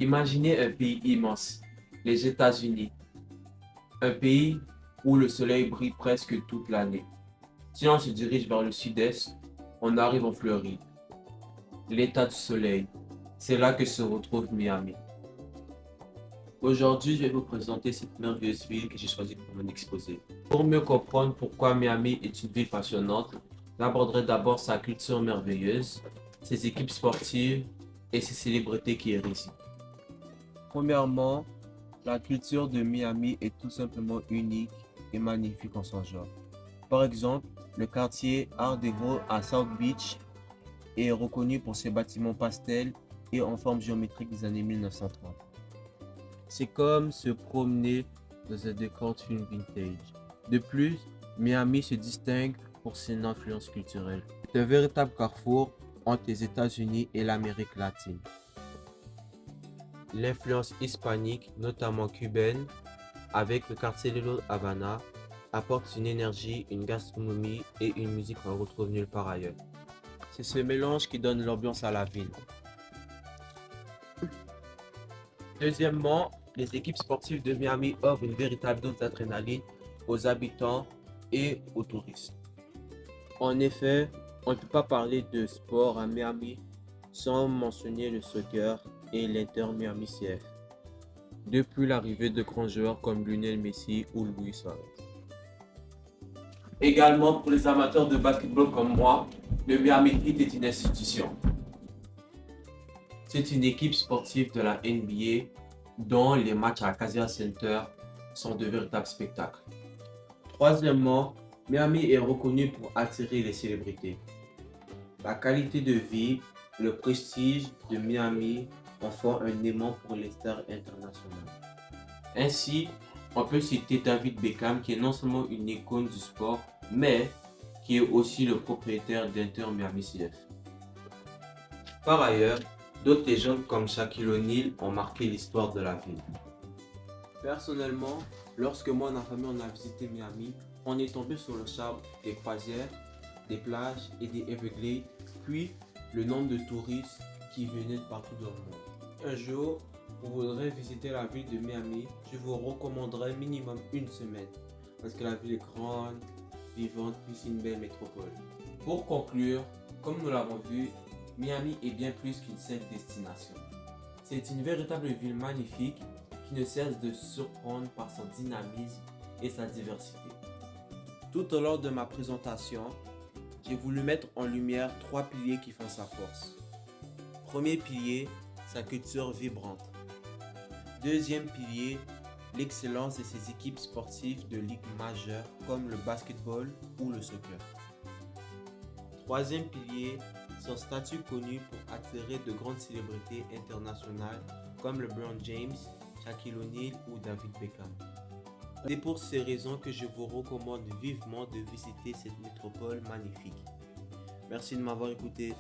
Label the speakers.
Speaker 1: Imaginez un pays immense, les États-Unis, un pays où le soleil brille presque toute l'année. Si on se dirige vers le sud-est, on arrive en Floride, l'état du soleil. C'est là que se retrouve Miami. Aujourd'hui, je vais vous présenter cette merveilleuse ville que j'ai choisie pour mon exposé. Pour mieux comprendre pourquoi Miami est une ville passionnante, j'aborderai d'abord sa culture merveilleuse, ses équipes sportives et ses célébrités qui y résident. Premièrement, la culture de Miami est tout simplement unique et magnifique en son genre. Par exemple, le quartier Art Deco à South Beach est reconnu pour ses bâtiments pastels et en forme géométrique des années 1930. C'est comme se promener dans un décor de film vintage. De plus, Miami se distingue pour son influence culturelle. C'est un véritable carrefour entre les États-Unis et l'Amérique latine. L'influence hispanique, notamment cubaine, avec le quartier Little Havana, apporte une énergie, une gastronomie et une musique qu'on retrouve nulle part ailleurs. C'est ce mélange qui donne l'ambiance à la ville. Deuxièmement, les équipes sportives de Miami offrent une véritable dose d'adrénaline aux habitants et aux touristes. En effet, on ne peut pas parler de sport à Miami sans mentionner le soccer et l'Inter Miami CF. Depuis l'arrivée de grands joueurs comme Lionel Messi ou Luis Suarez. Également pour les amateurs de basketball comme moi, le Miami Heat est une institution. C'est une équipe sportive de la NBA dont les matchs à Casia Center sont de véritables spectacles. Troisièmement, Miami est reconnu pour attirer les célébrités. La qualité de vie, le prestige de Miami en font un aimant pour les stars internationales. Ainsi, on peut citer David Beckham qui est non seulement une icône du sport, mais qui est aussi le propriétaire d'Inter Miami CF. Par ailleurs, d'autres légendes comme Shaquille O'Neal ont marqué l'histoire de la ville. Personnellement, lorsque moi et ma famille on a visité Miami, on est tombé sur le charme des croisières, des plages et des Everglades, puis le nombre de touristes qui venaient de partout dans le monde. Un jour, vous voudrez visiter la ville de Miami, je vous recommanderais minimum une semaine, parce que la ville est grande, vivante, puis c'est une belle métropole. Pour conclure, comme nous l'avons vu, Miami est bien plus qu'une simple destination. C'est une véritable ville magnifique qui ne cesse de surprendre par son dynamisme et sa diversité. Tout au long de ma présentation, j'ai voulu mettre en lumière trois piliers qui font sa force. Premier pilier, sa culture vibrante. Deuxième pilier, l'excellence de ses équipes sportives de ligues majeures comme le basketball ou le soccer. Troisième pilier, son statut connu pour attirer de grandes célébrités internationales comme LeBron James, Shaquille O'Neal ou David Beckham. C'est pour ces raisons que je vous recommande vivement de visiter cette métropole magnifique. Merci de m'avoir écouté.